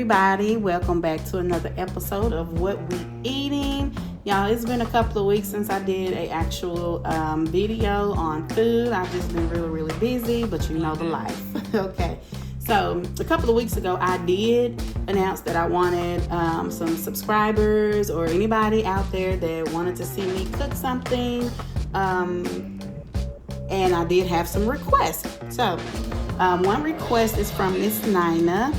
everybody, welcome back to another episode of What We Eating. Y'all, it's been a couple of weeks since I did an actual video on food. I've just been really busy, but you know the life. Okay, so a couple of weeks ago I did announce that I wanted some subscribers or anybody out there that wanted to see me cook something, and I did have some requests. So one request is from Miss Nina.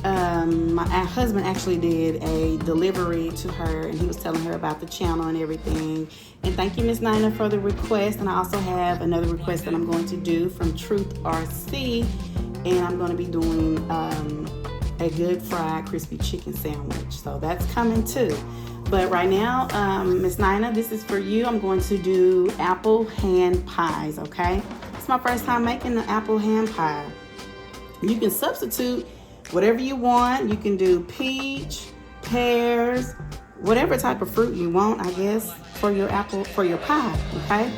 My husband actually did a delivery to her, and he was telling her about the channel and everything. And thank you, Miss Nina, for the request. And I also have another request that I'm going to do from Truth RC, and I'm going to be doing a good fried crispy chicken sandwich. So that's coming too. But right now, Miss Nina, this is for you. I'm going to do apple hand pies, okay? It's my first time making the apple hand pie. You can substitute whatever you want. You can do peach, pears, whatever type of fruit you want, I guess, for your pie, okay?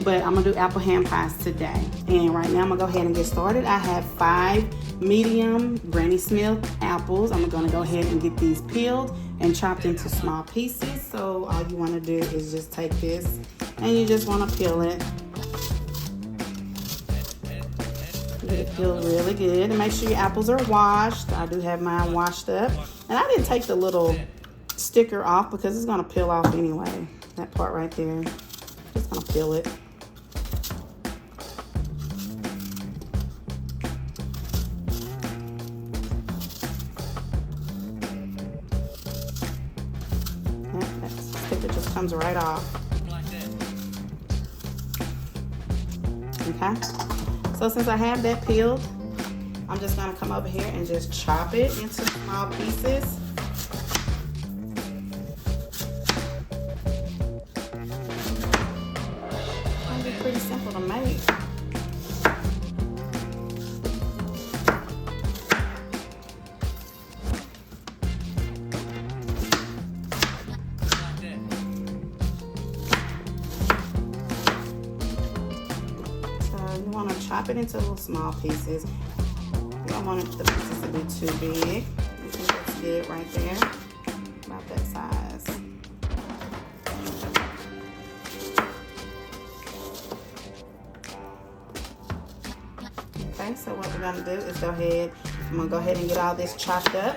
But I'm gonna do apple hand pies today. And right now I'm gonna go ahead and get started. I have 5 medium Granny Smith apples. I'm gonna go ahead and get these peeled and chopped into small pieces. So all you wanna do is just take this and you just wanna peel it. Get it peeled really good, and make sure your apples are washed. I do have mine washed up, and I didn't take the little sticker off because it's gonna peel off anyway. That part right there, just gonna peel it. That sticker just comes right off. Okay. So since I have that peeled, I'm just gonna come over here and just chop it into small pieces. It's gonna be pretty simple to make. Chop it into little small pieces. You don't want the pieces to be too big. I think that's good right there. About that size. Okay, so what we're gonna do is I'm gonna go ahead and get all this chopped up.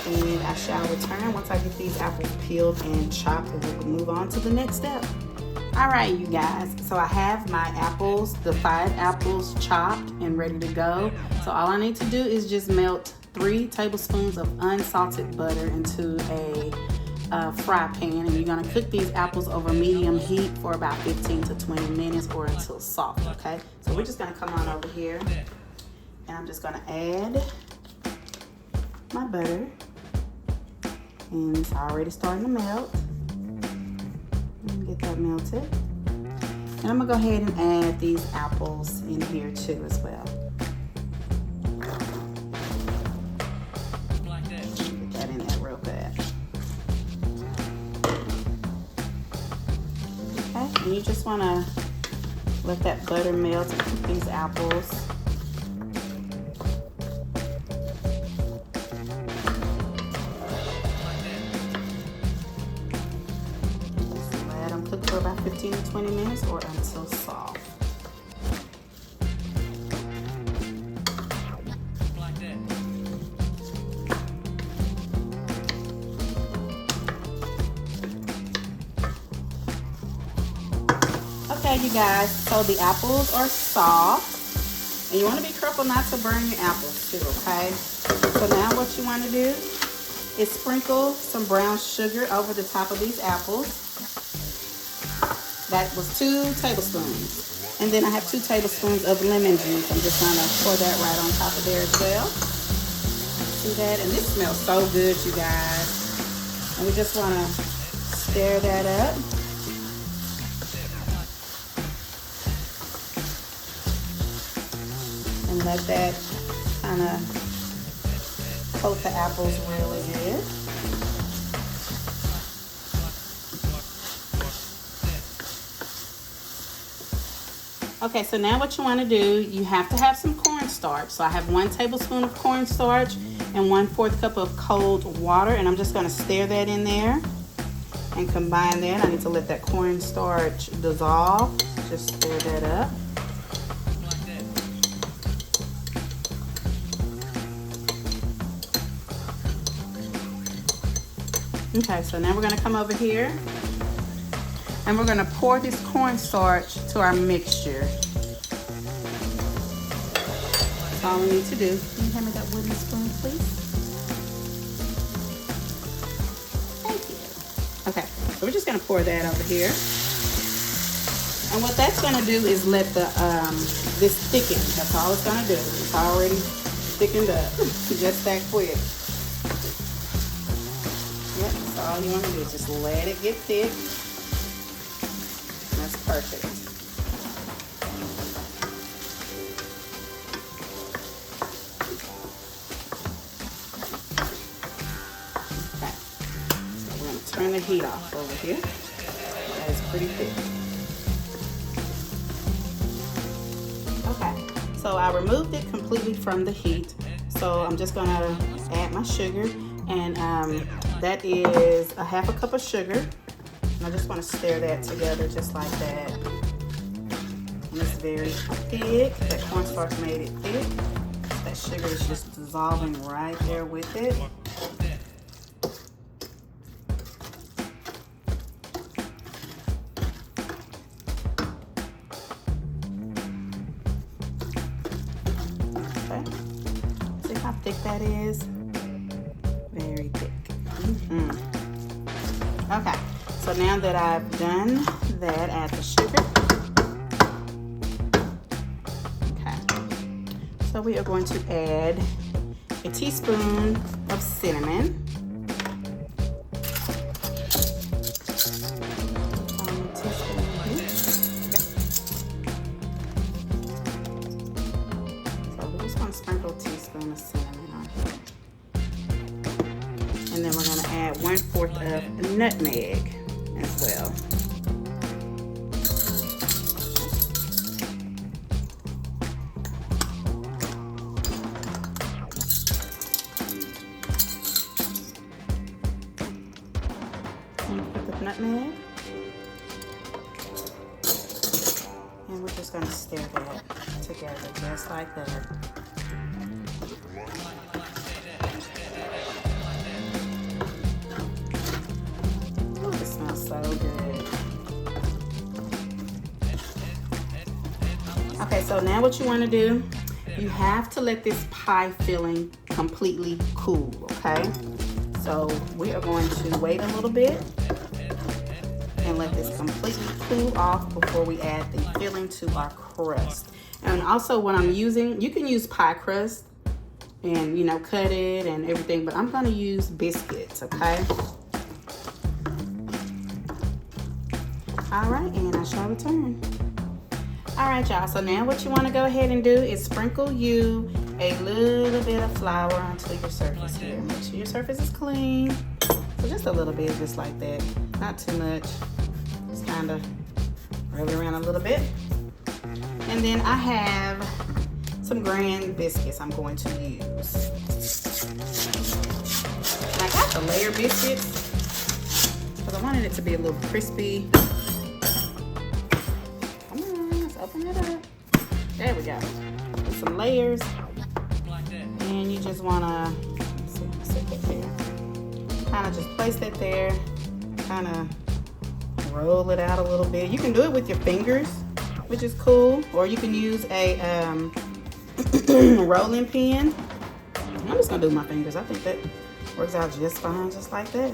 And I shall return once I get these apples peeled and chopped, and we can move on to the next step. All right, you guys, so I have my apples, the 5 apples chopped and ready to go. So all I need to do is just melt 3 tablespoons of unsalted butter into a fry pan, and you're gonna cook these apples over medium heat for about 15 to 20 minutes or until soft, okay? So we're just gonna come on over here, and I'm just gonna add my butter, and it's already starting to melt. Get that melted, and I'm gonna go ahead and add these apples in here too as well. Get that in there real good. Okay, and you just want to let that butter melt and cook these apples. For about 15 to 20 minutes or until soft. Okay, you guys, so the apples are soft, and you want to be careful not to burn your apples too, okay? So now what you want to do is sprinkle some brown sugar over the top of these apples. That was 2 tablespoons. And then I have 2 tablespoons of lemon juice. I'm just gonna pour that right on top of there as well. See that? And this smells so good, you guys. And we just wanna stir that up. And let that kind of coat the apples really good. Okay, so now what you want to do, you have to have some cornstarch. So I have 1 tablespoon of cornstarch, and 1/4 cup of cold water, and I'm just gonna stir that in there and combine that. I need to let that cornstarch dissolve. Just stir that up. Okay, so now we're gonna come over here and we're gonna pour this cornstarch to our mixture. That's all we need to do. Can you hand me that wooden spoon, please? Thank you. Okay, so we're just gonna pour that over here. And what that's gonna do is let the this thicken. That's all it's gonna do. It's already thickened up, just that quick. Yep, that's all you want to do is just let it get thick. That's perfect. Okay, so we're going to turn the heat off over here. That is pretty thick. Okay, so I removed it completely from the heat. So I'm just going to add my sugar, and that is 1/2 cup of sugar. And I just want to stir that together just like that. And it's very thick. That cornstarch made it thick. That sugar is just dissolving right there with it. Okay. See how thick that is? Very thick. Okay, so now that I've done that, add the sugar. Okay, so we are going to add a teaspoon of cinnamon. So we're just going to sprinkle a teaspoon of cinnamon on here. And then we're going to add 1/4 of nutmeg as well. The nutmeg. And we're just going to stir that together just like that. So good. Okay, so now what you want to do, you have to let this pie filling completely cool, okay? So we are going to wait a little bit and let this completely cool off before we add the filling to our crust. And also what I'm using, you can use pie crust and, you know, cut it and everything, but I'm going to use biscuits, okay? All right, and I shall return. All right, y'all, so now what you want to go ahead and do is sprinkle you a little bit of flour onto your surface here. Make sure your surface is clean. So just a little bit, just like that. Not too much. Just kind of rub it around a little bit. And then I have some grand biscuits I'm going to use. And I got the layer biscuits because I wanted it to be a little crispy. Open it up. There we go. With some layers. And you just want to, sit that there. Kind of just place that there. Kind of roll it out a little bit. You can do it with your fingers, which is cool. Or you can use a rolling pin. I'm just going to do my fingers. I think that works out just fine, just like that.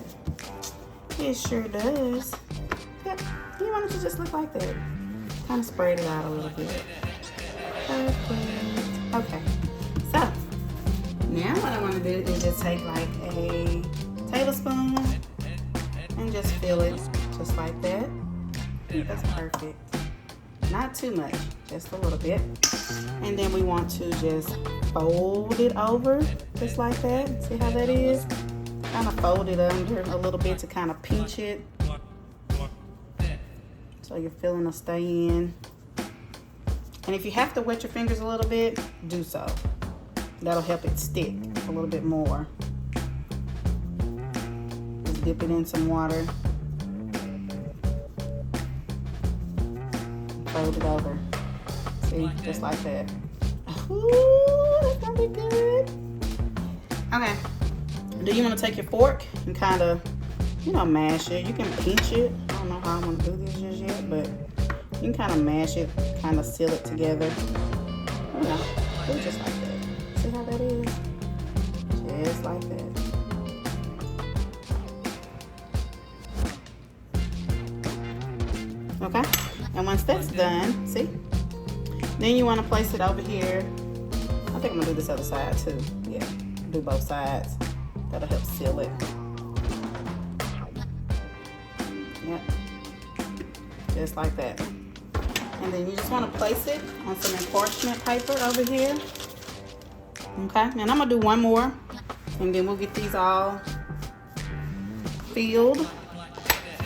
It sure does. Yep. You want it to just look like that. Kind of spread it out a little bit. Perfect. Okay, so now what I want to do is just take like a tablespoon and just fill it just like that. I think that's perfect. Not too much, just a little bit. And then we want to just fold it over just like that. See how that is? Kind of fold it under a little bit to kind of pinch it. So your filling will stay in. And if you have to wet your fingers a little bit, do so. That'll help it stick, a little bit more. Just dip it in some water. Fold it over. See, just like that. Ooh, that's gonna be good. Okay. Do you want to take your fork and kind of, you know, mash it? You can pinch it. I don't know how I'm gonna do this just yet, but you can kind of mash it, kind of seal it together. You know, do it just like that. See how that is? Just like that. Okay, and once that's done, see? Then you want to place it over here. I think I'm gonna do this other side too. Yeah, do both sides. That'll help seal it. Yep, just like that. And then you just want to place it on some parchment paper over here. Okay, and I'm gonna do one more, and then we'll get these all filled.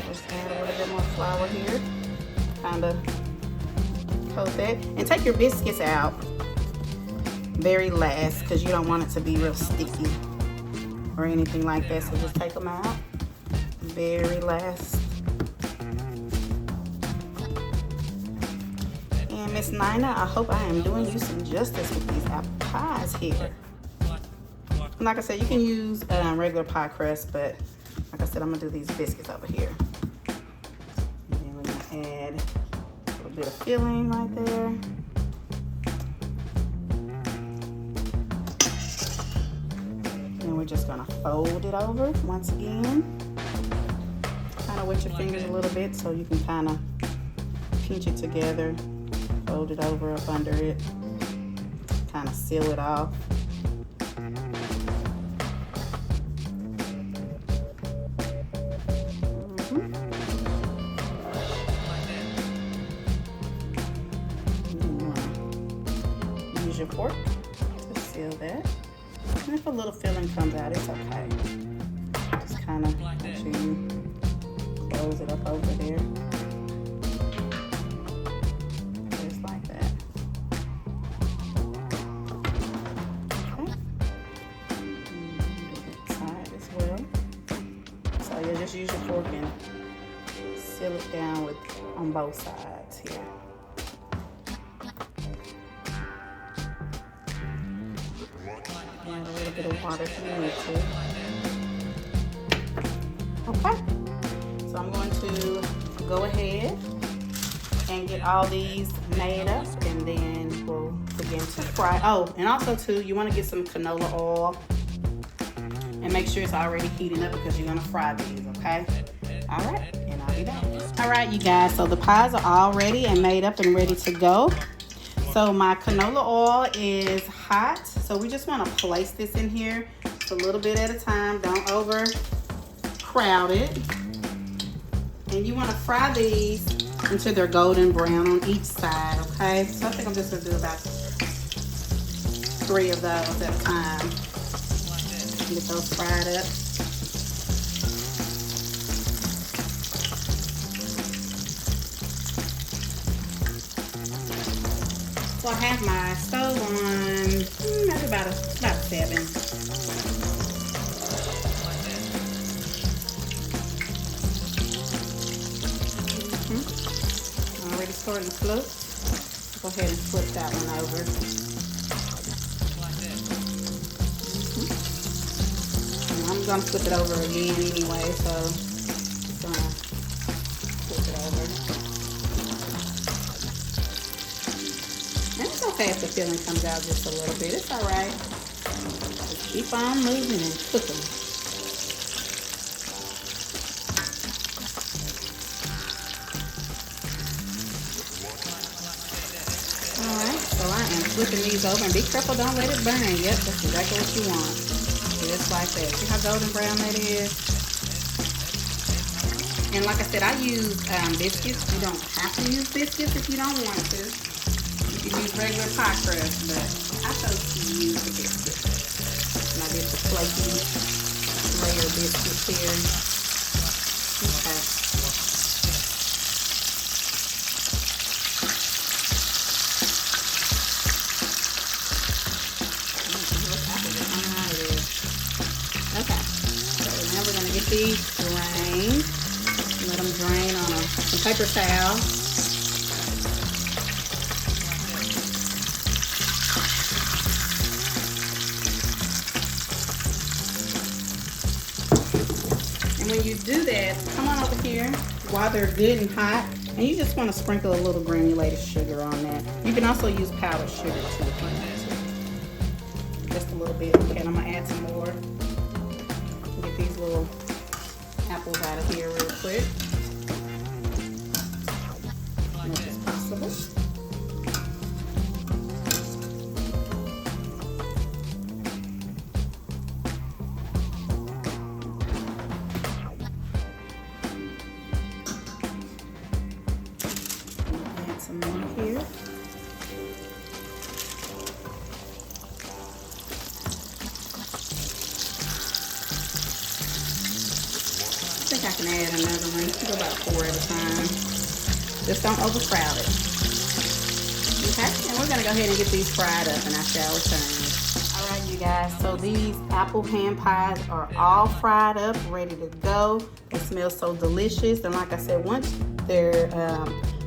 Just add a little bit more flour here. Kind of coat that, and take your biscuits out very last because you don't want it to be real sticky or anything like that. So just take them out very last. And Miss Nina, I hope I am doing you some justice with these apple pies here. And like I said, you can use regular pie crust, but like I said, I'm gonna do these biscuits over here. And then we're gonna add a little bit of filling right there. And we're just gonna fold it over once again. Kind of wet your fingers a little bit so you can kind of pinch it together. Fold it over up under it. Kind of seal it off. Use your fork to seal that. And if a little filling comes out, it's okay. Just kind of make sure you close it up over there. Just like that. Okay. And that side as well. So you'll just use your fork and seal it down with on both sides here. Add a little bit of water if you need to. Okay, so I'm going to go ahead and get all these made up, and then we'll begin to fry. Oh, and also too, you want to get some canola oil and make sure it's already heating up because you're going to fry these, okay? All right, and I'll be back. All right, you guys, so the pies are all ready and made up and ready to go. So my canola oil is hot, so we just want to place this in here just a little bit at a time. Don't overcrowd it. And you want to fry these until they're golden brown on each side, okay? So I think I'm just going to do about 3 of those at a time. Get those fried up. So I have my stove on maybe about 7. Already starting to flip. Go ahead and flip that one over. And I'm gonna flip it over again anyway, so just gonna flip it over. And it's okay if the filling comes out just a little bit. It's all right. Just keep on moving and cooking. All right, so I am flipping these over. And be careful, don't let it burn. Yep, that's exactly what you want. Just like that. See how golden brown that is? And like I said, I use biscuits. You don't have to use biscuits if you don't want to. You can use regular pie crust, but I chose to use the biscuits. And I did the flaky layer biscuits here. Okay. Look how they're coming out of there. these drain. Let them drain on a paper towel. And when you do that, come on over here while they're good and hot, and you just want to sprinkle a little granulated sugar on that. You can also use powdered sugar too if you want to. Just a little bit. Okay, and I'm gonna add some more. Get these little apples out of here real quick. As much as possible. Add some more here. I think I can add another one. You can go about 4 at a time. Just don't overcrowd it. Okay, and we're gonna go ahead and get these fried up and I shall return. All right, you guys, so these apple pan pies are all fried up, ready to go. They smell so delicious. And like I said, once they're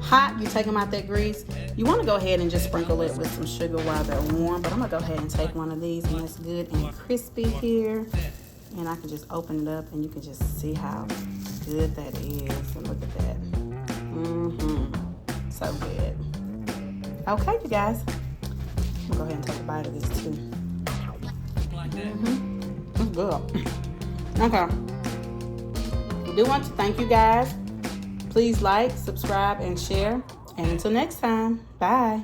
hot, you take them out that grease. You wanna go ahead and just sprinkle it with some sugar while they're warm, but I'm gonna go ahead and take one of these, and it's good and crispy here. And I can just open it up and you can just see how good that is. And look at that. So good. Okay, you guys. I'm gonna go ahead and take a bite of this too. It's good. Okay. I do want to thank you guys. Please like, subscribe, and share. And until next time, bye.